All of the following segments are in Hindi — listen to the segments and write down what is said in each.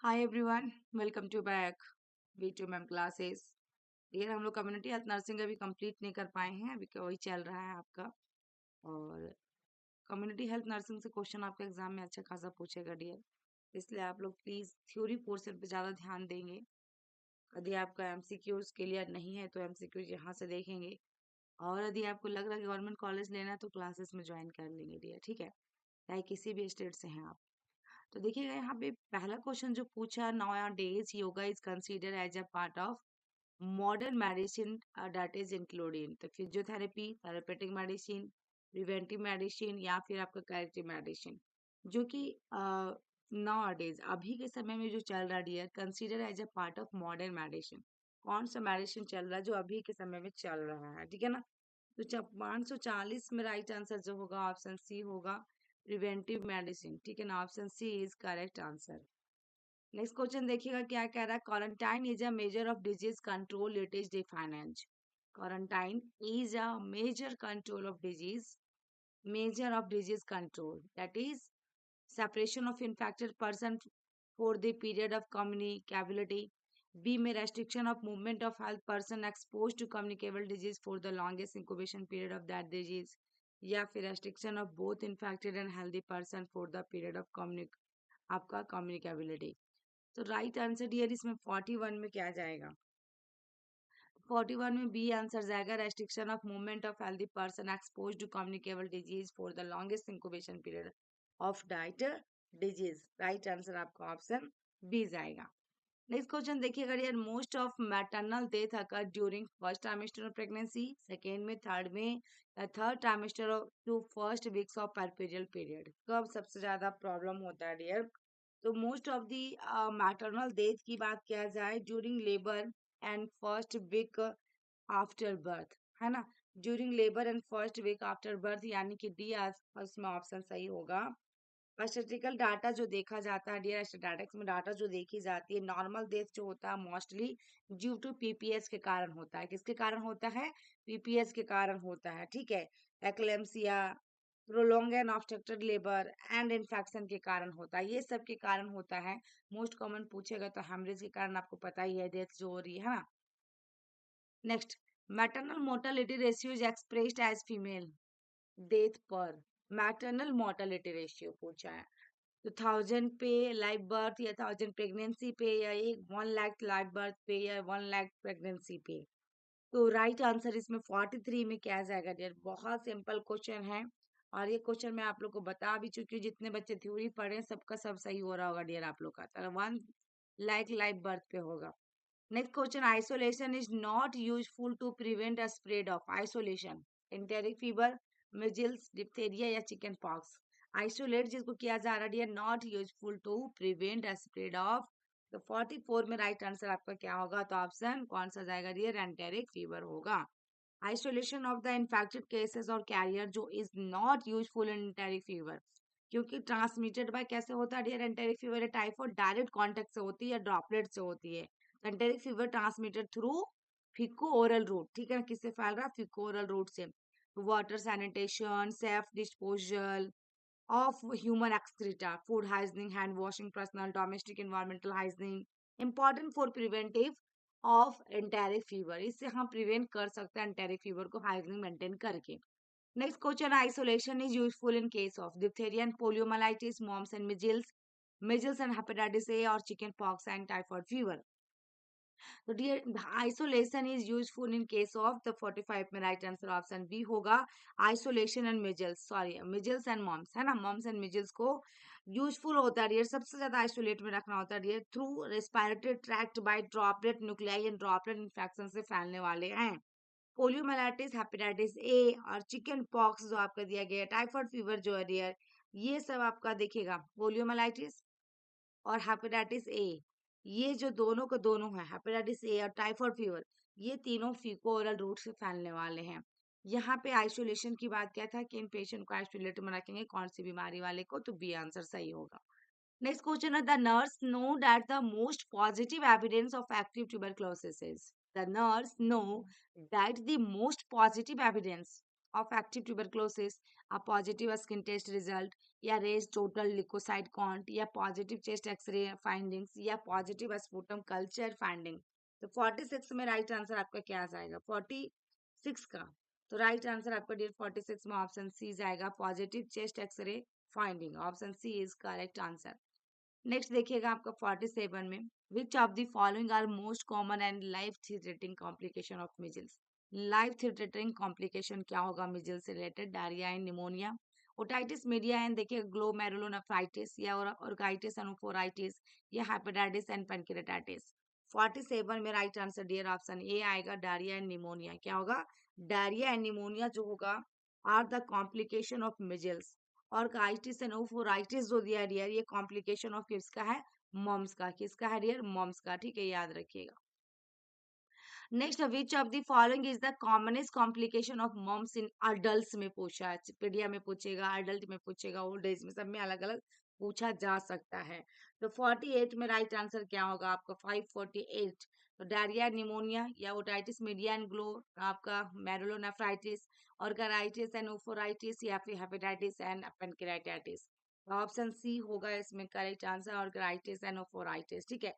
Hi everyone, welcome to back V2 ma'am classes. Dear, हम लोग कम्युनिटी हेल्थ नर्सिंग अभी कंप्लीट नहीं कर पाए हैं, अभी वही चल रहा है आपका। और कम्युनिटी हेल्थ नर्सिंग से क्वेश्चन आपके एग्जाम में अच्छा खासा पूछेगा डियर, इसलिए आप लोग प्लीज थ्योरी पोर्शन पे ज़्यादा ध्यान देंगे। यदि आपका MCQs क्लियर नहीं है तो MCQs यहाँ से देखेंगे, और यदि आपको लग रहा है कि गवर्नमेंट कॉलेज लेना है तो क्लासेस में ज्वाइन कर लेंगे डियर, ठीक है, चाहे किसी भी स्टेट से हैं आप। तो देखिएगा यहाँ पे पहला क्वेश्चन जो पूछा, nowadays yoga is consider as a part of modern medicine that is including तो physiotherapy, therapeutic medicine, preventive medicine या फिर आपका करेक्टिव मेडिसिन, जो कि नाउ डेज अभी के समय में जो चल रहा है dear, consider as a part of modern medicine. कौन सा मेडिसिन चल रहा है जो अभी के समय में चल रहा है, ठीक है ना। तो 540 में राइट आंसर जो होगा ऑप्शन सी होगा, प्रिवेंटिव मेडिसिन, ठीक है ना। Option C is correct answer. Next question देखिएगा क्या कह रहा है, quarantine is a measure of disease control, it is defined as. Quarantine is a measure control of disease, measure of disease control, that is separation of infected person for the period of communicability. B में restriction of movement of health person exposed to communicable disease for the longest incubation period of that disease, या फिर restriction of both infected and healthy person for the period of आपका communicability। तो राइट आंसर डियर इसमें 41 में क्या जाएगा, 41 में बी आंसर जाएगा, restriction of movement of healthy person expose to communicable disease for the longest incubation period of that disease. Right answer आपका ऑप्शन बी जाएगा। नेक्स्ट क्वेश्चन देखिएगा यार, most of maternal death occur during first trimester of pregnancy, second में, थर्ड में, या third trimester of two first weeks of puerperal period, कब सबसे ज्यादा प्रॉब्लम होता है डियर। तो most of the maternal death की बात किया जाए during labour and first week after birth, है ना। During labour and first week after birth, यानी कि डी फर्स्ट में ऑप्शन सही होगा। स्टैटिस्टिकल डाटा जो देखा जाता है डियर, स्टैटिस्टिक्स में डाटा जो देखी जाती है, नॉर्मल डेथ जो होता है मोस्टली ड्यू टू PPS के कारण होता है। किसके कारण होता है, PPS के कारण होता है, ठीक है। Eclampsia, prolong and obstructed labour and infection के कारण होता है, ये सब के कारण होता है। मोस्ट कॉमन पूछेगा तो हेमरेज के कारण आपको पता ही है डेथ जो हो रही है ना। Next, maternal mortality ratio is expressed as female death per, maternal mortality ratio पूछा है। तो 1000 पे लाइव बर्थ, या 1000 प्रेगनेंसी पे, या 1 लाख लाइव बर्थ पे, या 1 लाख प्रेगनेंसी पे। तो राइट आंसर इसमें 43 में क्या जाएगा डियर। बहुत सिंपल क्वेश्चन है, और ये क्वेश्चन मैं आप लोग को बता भी चुकी हूँ, जितने बच्चे थ्योरी पढ़े हैं, सबका सब सही हो रहा होगा डियर आप लोग का। तो 1 लाख लाइव बर्थ पे होगा। Next question, isolation is not useful to prevent a spread of, isolation, enteric fever, measles, diphtheria या चिकन पॉक्स। आइसोलेट जिसको किया जा रहा है, not useful to prevent a spread of. तो 44 में राइट आंसर आपका क्या होगा, तो ऑप्शन कौन सा जाएगा डियर, एंटेरिक फीवर होगा। Isolation of the infected cases और कैरियर जो is not useful in enteric fever, क्योंकि ट्रांसमिटेड बाय कैसे होता है डियर, एंटेरिक फीवर या टाइफाइड डायरेक्ट कांटेक्ट से होती है या ड्रॉपलेट से होती है। Enteric fever transmitted through Fico oral route, ठीक है ना, किससे फैल रहा है, फिको ओरल रूट से। Water sanitation, safe disposal of human excreta, food hygiene, hand washing, personal, domestic, environmental hygiene, important for preventive of enteric fever। इससे हम प्रिवेंट कर सकते हैं एंटेरिक फीवर को हाइजीन मेंटेन करके। Next question, isolation is useful in case of diphtheria and poliomyelitis, mumps and measles and hepatitis A, और chicken pox and typhoid fever. तो dear, isolation is useful in case of, the 45 में राइट आंसर ऑप्शन बी होगा, isolation and measles, sorry measles and mumps, है ना, मॉम्स एंड मिजल्स को यूजफुल होता है डियर, सबसे ज्यादा आइसोलेट में रखना होता है dear, through respiratory tract by droplet nuclei and droplet infection से फैलने वाले हैं। पोलियोमाइलिटिस, हेपेटाइटिस ए और चिकन पॉक्स जो आपका दिया गया है, टाइफाइड फीवर जो है डियर, ये सब आपका देखिएगा, पोलियोमाइलिटिस और हेपेटाइटिस ए, ये जो दोनों का दोनों है, हेपेटाइटिस ए और टाइफाइड फीवर, ये तीनों फीको ओरल रूट से फैलने वाले हैं। यहाँ पे आइसोलेशन की बात क्या था कि इन पेशेंट को आइसोलेट में रखेंगे कौन सी बीमारी वाले को, तो बी आंसर सही होगा। नेक्स्ट क्वेश्चन है, the nurse know that the most positive evidence of active tuberculosis is, the nurse know that the most positive evidence of active tuberculosis, a positive skin test result, या raised total leukocyte count, या positive chest x-ray findings, या positive sputum culture finding. तो 46 में राइट आंसर आपका क्या आ जाएगा? 46 का तो राइट आंसर आपका डियर 46 में ऑप्शन सी जाएगा, positive chest x-ray finding. Option C is correct answer. Next देखिएगा आपका 47 में, which of the following are most common and life threatening complication of measles. Life threatening complication क्या होगा मिजल्स से related? Diarrhoea and pneumonia, otitis media and देखिए ग्लोमेरुलोनेफ्राइटिस, या ऑर्गाइटिस एंड या हेपेटाइटिस एंड पेनक्रेटाइटिस. 47 में right answer dear option A आएगा, डायरिया एंड निमोनिया. क्या होगा? डायरिया एंड निमोनिया जो होगा are the complication of measles. Orchitis and oophoritis जो दिया डियर, ये कॉम्प्लिकेशन ऑफ किसका है? मॉम्स का. किसका है डियर? मॉम्स का. ठीक है, याद रखिएगा. Next, which of the following is the commonest complication of mumps in adult में पूछा है. पीडिया में पूछेगा, अडल्ट में पूछेगा, ओल्ड एज में, सब में अलग अलग पूछा जा सकता है. तो 48 में राइट आंसर क्या होगा आपका? 548. तो डायरिया, निमोनिया, या ओटाइटिस मीडिया एंड ग्लो, आपका मेरुलोनेफ्राइटिस, ऑर्गेनाइटिस एंड ओफोराइटिस, या फिर hepatitis and pancreatitis. Option C होगा इसमें करेक्ट आंसर, ऑर्गेनाइटिस एंड ओफोराइटिस. ठीक है.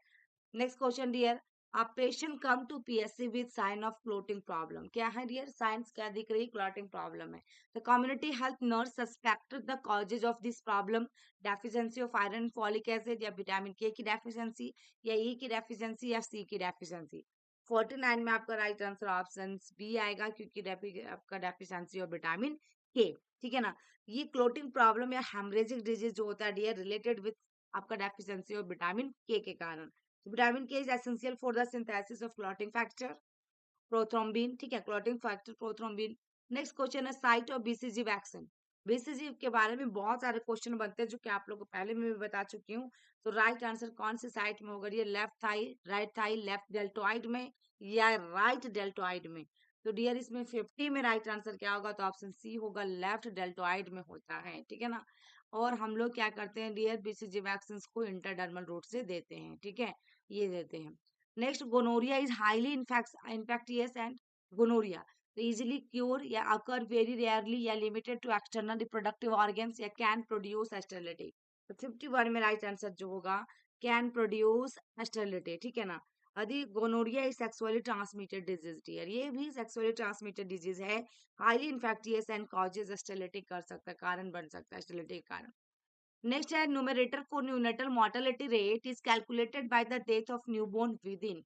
Next question dear, a patient come to PSC with sign of clotting problem. क्या है डियर? साइंस क्या दिख रही? क्लॉटिंग प्रॉब्लम है. The community health nurse suspected the causes of this problem, deficiency of iron, folic acid, या विटामिन के की डेफिशिएंसी, या ई की डेफिशिएंसी, या सी की डेफिशिएंसी. 49 में आपका राइट आंसर ऑप्शन बी आएगा, क्योंकि आपका डेफिशिएंसी और विटामिन के. ठीक है ना. ये क्लोटिंग प्रॉब्लम या हेमरेजिक डिजीज जो होता है डियर, रिलेटेड विथ आपका डेफिशिएंसी और विटामिन के कारण. Vitamin K is essential for the synthesis of clotting factor prothrombin. ठीक है, clotting factor prothrombin. Next question है, site of BCG vaccine. BCG के बारे में बहुत सारे क्वेश्चन बनते हैं, जो कि आप लोगों को पहले मैं भी बता चुकी हूँ. तो राइट आंसर कौन सी साइट में होगा? ये left thigh, right thigh, left deltoid में, या राइट डेल्टोइड में. तो डियर इसमें 50 में राइट आंसर क्या होगा? तो ऑप्शन सी होगा, लेफ्ट डेल्टोइड में होता है. ठीक है ना. और हम लोग क्या करते हैं डियर, बीसीजी वैक्सीन को इंटरडर्मल रूट से देते हैं. ठीक है, ये देते हैं. Next, gonorrhoea is highly infectious and gonorrhoea तो इजिली क्योर, या अकर वेरी रेयरली, या limited to external reproductive organs, या कैन प्रोड्यूस स्टेरिलिटी. तो 51 में राइट आंसर जो होगा, कैन प्रोड्यूस स्टेरिलिटी. ठीक है ना. यदि gonorrhoea is sexually transmitted disease dear, ये भी सेक्सुअली ट्रांसमिटेड डिजीज है, highly infectious and causes sterility कर सकता है, कारण बन सकता है स्टेरिलिटी के कारण. नेक्स्ट है, numerator for neonatal mortality rate is calculated by the death of newborn with in.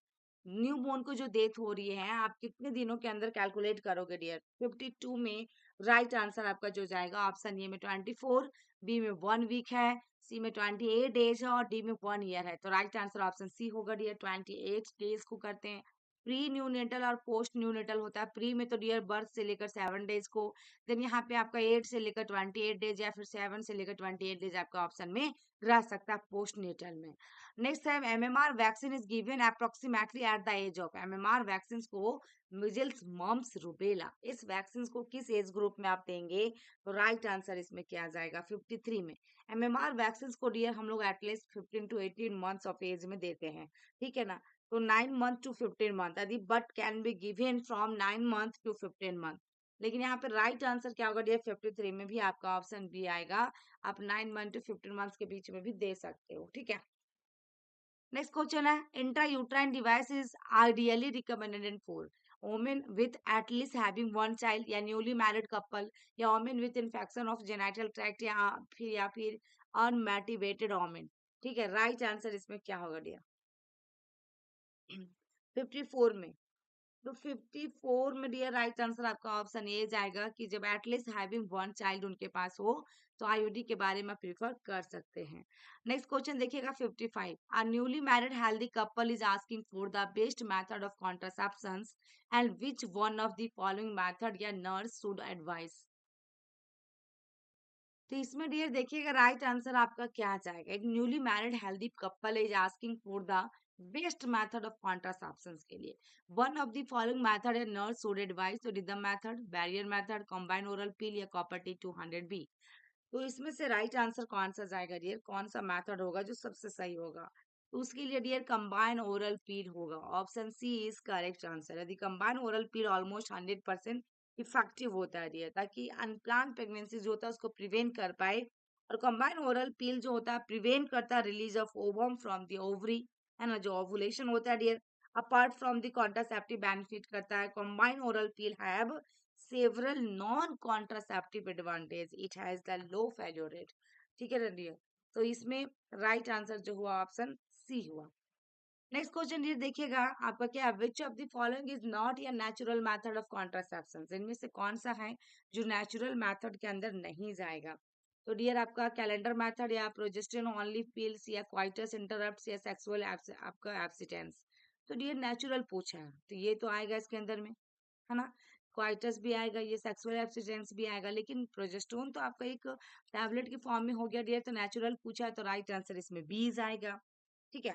Newborn को जो डेथ हो रही है, आप कितने दिनों के अंदर कैलकुलेट करोगे डियर? 52 में राइट आंसर आपका जो जाएगा, ऑप्शन ए में 24, बी में 1 वीक है, सी में 28 डेज है, और डी में 1 ईयर है. तो राइट आंसर ऑप्शन सी होगा डियर, 28 डेज को करते हैं. प्री न्यूनेटल और पोस्ट न्यूनेटल होता है. प्री में तो डियर बर्थ से लेकर 7 डेज को, देन यहाँ पे आपका 8 से लेकर 28 डेज, या फिर 7 से लेकर 28 डेज आपका ऑप्शन में रह सकता है पोस्ट नेटल में. नेक्स्ट है, MMR vaccine is given approximately at the age of. MMR vaccine को मिजल्स, मम्स, रूबेला, इस वैक्सीन को किस एज ग्रुप में आप देंगे? तो राइट आंसर इसमें क्या जाएगा? 53 में. एमएमआर वैक्सीन को डियर हम लोग at least 15 to 18 months of age में देते हैं. ठीक है ना. तो 9 मंथ to 15 मंथ, यदि but can be given from 9 month to 15 month. लेकिन यहाँ पे राइट आंसर क्या होगा डियर? 53 में भी आपका ऑप्शन बी आएगा. आप 9 मंथ to 15 मंथ के बीच में भी दे सकते हो. ठीक है. नेक्स्ट क्वेश्चन है, intrauterine device is ideally recommended for women with at least having one child, या न्यूली मैरिड कपल, या women with infection of genital tract, या फिर अनमोटिवेटेड वोमेन. ठीक है, राइट आंसर इसमें क्या होगा डियर? 54 में. तो 54 में डियर राइट आंसर आपका ऑप्शन ए जाएगा, कि जब एटलीस्ट हैविंग वन चाइल्ड उनके पास हो, तो आईयूडी के बारे में प्रीफर कर सकते हैं. नेक्स्ट क्वेश्चन देखिएगा 55, a newly married healthy couple is asking for the best method of contraceptions, and which one of the following method या नर्स शुड एडवाइस. तो इसमें डियर देखिएगा राइट आंसर आपका क्या जाएगा. एक newly married healthy couple is asking for the best method of contraception के लिए. One of the following method है नर्स शुड एडवाइस. तो rhythm method, barrier method, combine oral pill, या कॉपर टी 200 बी. तो इसमें से राइट आंसर कौन सा जाएगा डियर? कौन सा मेथड होगा जो सबसे सही होगा? तो उसके लिए डियर कंबाइन ओरल पील होगा. Option C is correct answer. यदि combine oral pill almost 100% effective होता है डियर, ताकि अनप्लान प्रेगनेंसी जो होता है उसको प्रिवेंट कर पाए। और कंबाइन ओरल पील जो होता है प्रिवेंट करता है release of ovum from the ovary, है ना, जो ओवुलेशन होता है dear. Apart from the contraceptive benefit करता है, combine oral pill have several non contraceptive advantage, it has the low failure rate. ठीक है ना डियर, तो इसमें राइट आंसर जो हुआ ऑप्शन सी हुआ। नेक्स्ट क्वेश्चन ये देखिएगा आपका क्या, विच of the following is not या नेचुरल मेथड ऑफ कॉन्ट्रासेप्शन, इनमें से कौन सा है जो नेचुरल मेथड के अंदर नहीं जाएगा। तो डियर आपका कैलेंडर मेथड या प्रोजेस्टेरोन ओनली पिल्स या क्वाइटस इंटरप्ट्स या सेक्सुअल आपका एब्सिटेंस। तो डियर नेचुरल पूछा है तो ये तो आएगा इसके अंदर में, है ना, क्वाइटस भी आएगा, ये सेक्सुअल एब्सिटेंस भी आएगा, लेकिन प्रोजेस्टेरोन तो आपका एक टैबलेट की फॉर्म में हो गया डियर, तो नेचुरल पूछा है तो राइट आंसर इसमें बीज आएगा। ठीक है,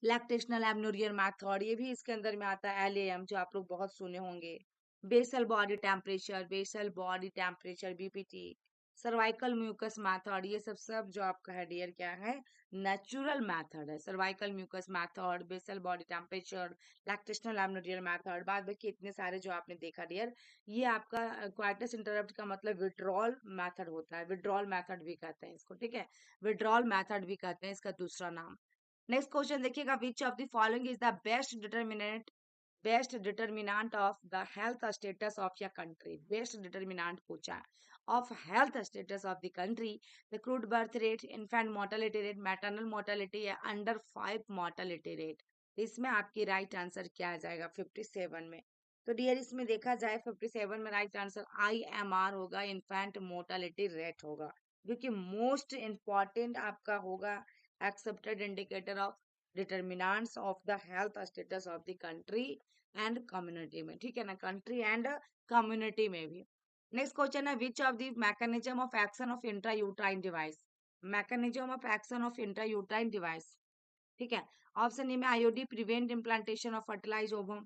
लैक्टेशनल एमनोरियल मैथड ये भी इसके अंदर में आता है, LAM जो आप लोग बहुत सुने होंगे। Basal body temperature BPT, cervical mucus method, ये सब सब जो आपका है डियर क्या है, नेचुरल मैथड है। Cervical mucus method, basal body temperature, lactational amenorrheal method, बाद बाकी इतने सारे जो आपने देखा डियर, ये आपका क्वाइटस इंटरप्ट का मतलब विड्रॉल मैथड होता है, विड्रॉल मैथड भी कहते हैं इसको। ठीक है, विड्रॉल मैथड भी कहते हैं इसका दूसरा नाम। नेक्स्ट क्वेश्चन देखिएगा, विच of the following is the best determinant of the health status of या कंट्री। बेस्ट डिटर्मिनेंट पूछा है of health status of the country, the crude birth rate, infant mortality rate, maternal mortality या अंडर 5 मोर्टेलिटी रेट। इसमें आपकी राइट आंसर क्या आ जाएगा 57 में। तो डियर इसमें देखा जाए 57 में राइट आंसर IMR होगा, इन्फेंट मोर्टेलिटी रेट होगा, जो कि मोस्ट इंपॉर्टेंट आपका होगा accepted indicator of determinants of the health status of the country and community में। ठीक है ना, कंट्री एंड कम्युनिटी में भी। नेक्स्ट क्वेश्चन है, which of the mechanism of action of intrauterine device, mechanism of action of intrauterine device. ठीक है, ऑप्शन ए में IOD prevent implantation of fertilise ovum,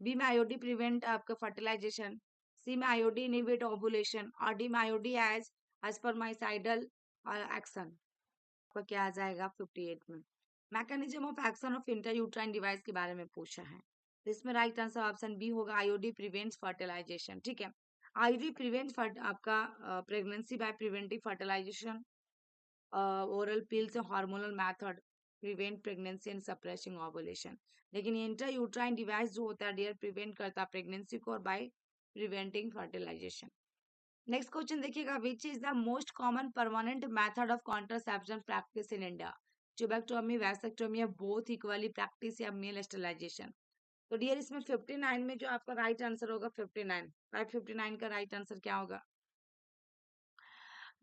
B में IOD प्रिवेंट आपका फर्टिलाइजेशन, सी में IOD इनिबिट ओवुलेशन, और डी में IOD एज स्पर्माइसाइडल एक्शन। आपका क्या आ जाएगा 58 में। Mechanism of action of intrauterine device के बारे में पूछा है, तो इसमें राइट आंसर ऑप्शन बी होगा, IOD प्रिवेंट्स फर्टिलाइजेशन। ठीक है, IOD प्रिवेंट्स आपका pregnancy by preventive fertilisation, oral pills hormonal method prevent pregnancy and suppressing ovulation. लेकिन इंट्रायूट्राइन डिवाइस जो होता है डियर प्रिवेंट करता है प्रेगनेंसी को और by preventing fertilization. Next question देखिएगा, which is the most common permanent method of contraception practice in India. Tubectomy, vasectomy या बोथ इक्वली प्रैक्टिस या मेल स्टेरिलाइजेशन। तो डियर इसमें 59 में जो आपका राइट आंसर होगा 59, 559 का राइट आंसर क्या होगा,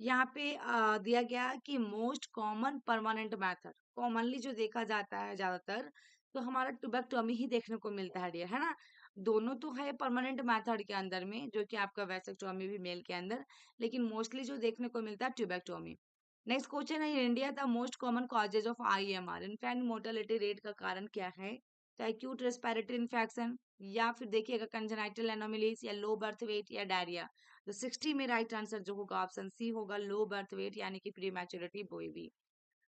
यहाँ पे दिया गया है कि most common permanent method, commonly जो देखा जाता है ज्यादातर तो हमारा ट्यूबेक्टोमी ही देखने को मिलता है डियर, है ना। दोनों तो है परमानेंट मेथड के अंदर में, जो कि आपका वैसेक्टोमी भी मेल के अंदर, लेकिन मोस्टली जो देखने को मिलता है ट्यूबेक्टोमी। नेक्स्ट क्वेश्चन है, India the most common causes of IMR, infant mortality rate का कारण क्या है, तो एक्यूट रेस्पिरेटरी इन्फेक्शन, या फिर देखिएगा कंजेनाइटल एनोमलीज, या लो बर्थ वेट, या डायरिया। तो 60 में राइट आंसर जो होगा ऑप्शन सी होगा, लो बर्थ वेट यानी कि prematurity baby.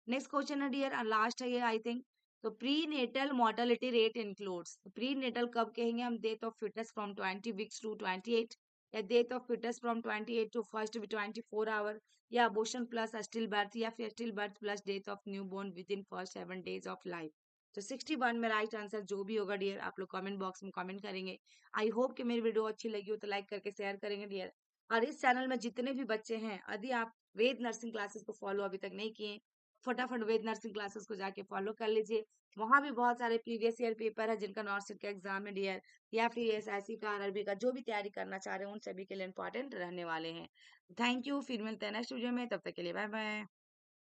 Next question है डियर, लास्ट है ये आई थिंक, तो prenatal mortality rate includes, prenatal कब कहेंगे हम, death of foetus from 20 weeks to 28, या death of foetus from 28 to first 24 hour, या अबॉर्शन प्लस स्टिल बर्थ, या फिर stillbirth plus death of newborn within first 7 days of life. तो 61 में राइट आंसर जो भी होगा डियर आप लोग कमेंट बॉक्स में कमेंट करेंगे। आई होप कि मेरी वीडियो अच्छी लगी हो तो लाइक करके शेयर करेंगे डियर। और इस चैनल में जितने भी बच्चे हैं, यदि आप वेद नर्सिंग क्लासेस को फॉलो अभी तक नहीं किए, फटाफट वेद नर्सिंग क्लासेस को जाके फॉलो कर लीजिए। वहां भी बहुत सारे प्रीवियस ईयर पेपर है जिनका नॉर्सिट का एग्जाम है डियर, या फिर SIC का, RRB का, जो भी तैयारी करना चाह रहे हैं उन सभी के लिए इंपॉर्टेंट रहने वाले हैं। थैंक यू, फिर मिलते हैं नेक्स्ट वीडियो में, तब तक के लिए बाय बाय।